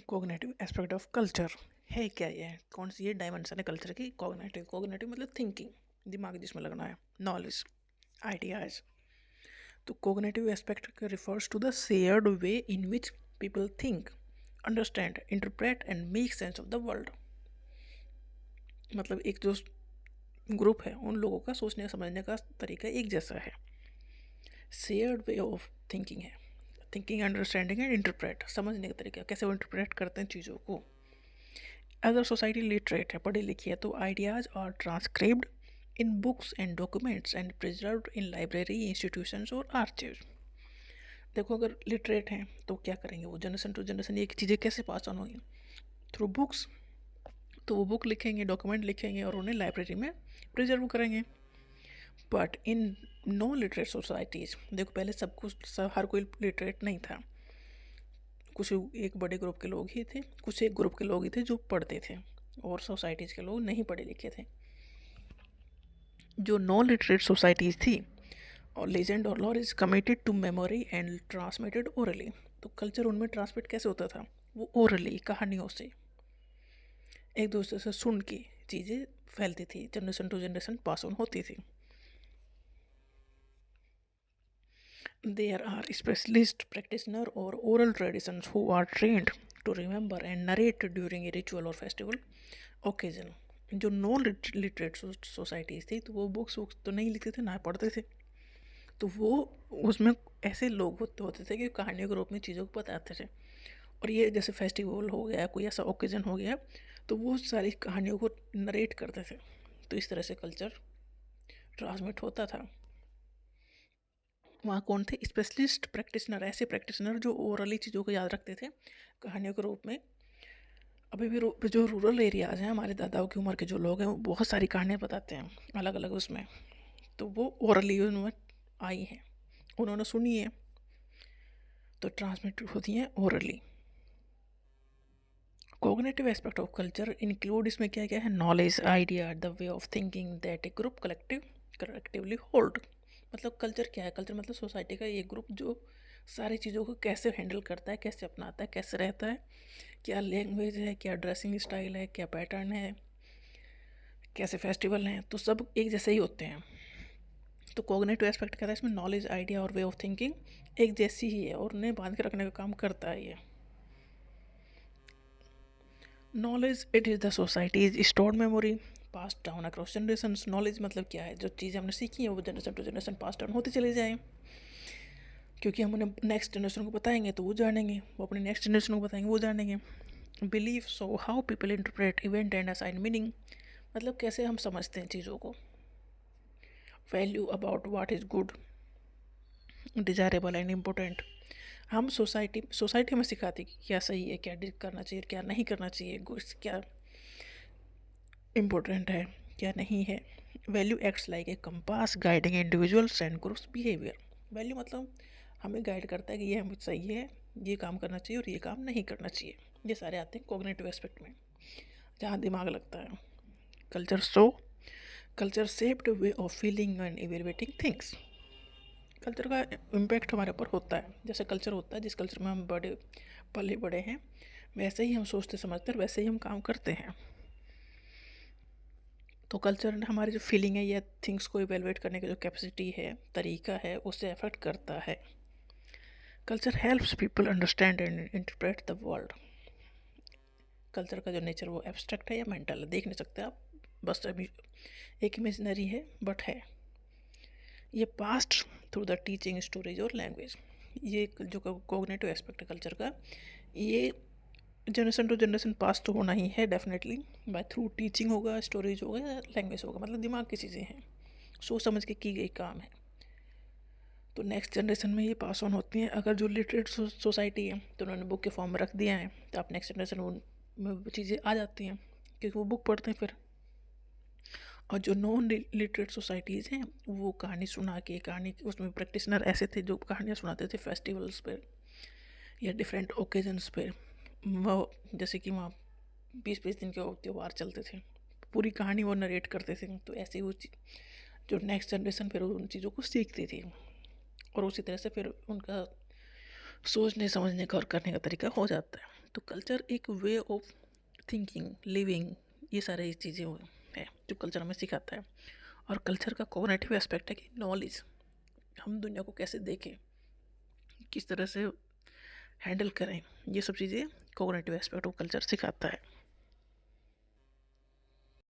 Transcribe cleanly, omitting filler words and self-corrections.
Cognitive aspect of culture है क्या? ये कौन सी ये डायमेंशन है कल्चर की? कोग्निटिव कोग्निटिव मतलब थिंकिंग, दिमाग जिसमें लगना है, नॉलेज, आइडियाज। तो cognitive aspect refers to the shared way in which people think, understand, interpret and make sense of the world. मतलब एक जो ग्रुप है उन लोगों का सोचने समझने का तरीका एक जैसा है। शेयर्ड वे ऑफ थिंकिंग है, थिंकिंग, अंडरस्टैंडिंग एंड इंटरप्रेट, समझने का तरीका, कैसे वो इंटरप्रेट करते हैं चीज़ों को। अगर सोसाइटी लिटरेट है, पढ़ी लिखी है, तो ideas are transcribed in books and documents and preserved in library, institutions और आर्चिव्स। देखो, अगर लिटरेट हैं तो क्या करेंगे वो, जनरेशन टू जनरेशन ये चीज़ें कैसे पास ऑन होंगी? Through books. तो वो बुक लिखेंगे, डॉक्यूमेंट लिखेंगे और उन्हें लाइब्रेरी में प्रिजर्व करेंगे। But in no literate societies, देखो पहले हर कोई लिटरेट नहीं था। कुछ एक बड़े ग्रुप के लोग ही थे, कुछ एक ग्रुप के लोग ही थे जो पढ़ते थे, और सोसाइटीज़ के लोग नहीं पढ़े लिखे थे। जो नॉन लिटरेट सोसाइटीज़ थी, और लेजेंड और lore is committed to memory and transmitted orally. तो कल्चर उनमें ट्रांसमिट कैसे होता था? वो ओरली, कहानियों से, एक दूसरे से सुन के चीज़ें फैलती थी, generation to generation pass on होती थी। There are specialist practitioners or oral traditions who are trained to remember and narrate during a ritual or festival occasion. जो नो लिटरेट सोसाइटीज़ थी तो वो बुक्स तो नहीं लिखते थे, ना पढ़ते थे। तो वो उसमें ऐसे लोग होते थे कि कहानियों के रूप में चीज़ों को बताते थे। और ये जैसे फेस्टिवल हो गया, कोई ऐसा ओकेजन हो गया, तो वो सारी कहानियों को नरेट करते थे। तो इस तरह से कल्चर ट्रांसमिट होता था। वहाँ कौन थे? स्पेशलिस्ट प्रैक्टिशनर, ऐसे प्रैक्टिशनर जो ओरली चीज़ों को याद रखते थे कहानियों के रूप में। अभी भी जो रूरल एरियाज़ हैं, हमारे दादाओं की उम्र के जो लोग हैं, वो बहुत सारी कहानियाँ बताते हैं अलग अलग उसमें। तो वो ओरली उनमें आई हैं, उन्होंने सुनी है, तो ट्रांसमिट होती हैं orally. Cognitive aspect of culture include, इसमें क्या क्या है? Knowledge, idea, the way of thinking that A group collectively hold. मतलब कल्चर क्या है? कल्चर मतलब सोसाइटी का एक ग्रुप जो सारी चीज़ों को कैसे हैंडल करता है, कैसे अपनाता है, कैसे रहता है, क्या लैंग्वेज है, क्या ड्रेसिंग स्टाइल है, क्या पैटर्न है, कैसे फेस्टिवल हैं, तो सब एक जैसे ही होते हैं। तो कोग्निटिव एस्पेक्ट कहता है इसमें नॉलेज, आइडिया और वे ऑफ थिंकिंग एक जैसी ही है और उन्हें बांध के रखने का काम करता है ये। Knowledge, it is the society's stored memory pass down across generation. Knowledge मतलब क्या है? जो चीज़ें हमने सीखी हैं वो generation to generation pass down होती चली जाएँ, क्योंकि हम उन्हें नेक्स्ट जनरेशन को बताएंगे तो वो जानेंगे, वो अपने नेक्स्ट जनरेशन को बताएंगे, वो जानेंगे। Believe, so how people interpret event and assign meaning, मतलब कैसे हम समझते हैं चीज़ों को। Value, about what is good, desirable and important. हम सोसाइटी में सिखाती कि क्या सही है, क्या करना चाहिए, क्या नहीं करना चाहिए, क्या इम्पोर्टेंट है, क्या नहीं है। Value acts like a compass guiding individuals and groups behaviour. Value मतलब हमें गाइड करता है कि ये हमें सही है, ये काम करना चाहिए और ये काम नहीं करना चाहिए। ये सारे आते हैं कोग्निटिव एस्पेक्ट में, जहाँ दिमाग लगता है। Culture shaped way of feeling and evaluating things. Culture का इम्पैक्ट हमारे ऊपर होता है। जैसे कल्चर होता है, जिस कल्चर में हम बड़े पले बड़े हैं, वैसे ही हम सोचते समझते और वैसे ही हम काम करते हैं। तो कल्चर हमारी जो फीलिंग है या थिंग्स को इवेलुएट करने की जो कैपेसिटी है, तरीका है, उससे अफेक्ट करता है। Culture helps people understand and interpret the world. Culture का जो नेचर वो एब्स्ट्रैक्ट है या मेंटल है, देख नहीं सकते आप, बस अभी एक इमेजनरी है, बट है। ये past through the teaching, storage और लैंग्वेज। ये जो कोग्निटिव एस्पेक्ट है कल्चर का, ये जनरेशन टू जनरेशन पास तो होना ही है डेफिनेटली, बाय थ्रू टीचिंग होगा, स्टोरेज होगा या लैंग्वेज होगा, मतलब दिमाग की चीज़ें हैं, सोच समझ के की गई काम है। तो नेक्स्ट जनरेशन में ये पास ऑन होती हैं। अगर जो लिटरेट सोसाइटी है तो उन्होंने बुक के फॉर्म में रख दिया है, तो आप नेक्स्ट जनरेशन में वो चीज़ें आ जाती हैं क्योंकि वो बुक पढ़ते हैं फिर। और जो नॉन लिटरेट सोसाइटीज़ हैं वो कहानी सुना के, कहानी उसमें प्रैक्टिशनर ऐसे थे जो कहानियाँ सुनाते थे फेस्टिवल्स पर या डिफरेंट ओकेजन्स पर। वो जैसे कि वहाँ 20-20 दिन के त्यौहार चलते थे, पूरी कहानी वो नरेट करते थे। तो ऐसे ही वो जो नेक्स्ट जनरेशन फिर उन चीज़ों को सीखती थी और उसी तरह से फिर उनका सोचने समझने का और करने का तरीका हो जाता है। तो कल्चर एक वे ऑफ थिंकिंग, लिविंग, ये सारी चीज़ें हैं जो कल्चर हमें सिखाता है। और कल्चर का कोग्निटिव एस्पेक्ट है कि नॉलेज, हम दुनिया को कैसे देखें, किस तरह से हैंडल करें, ये सब चीज़ें कोग्निटिव एस्पेक्ट ऑफ कल्चर सिखाता है।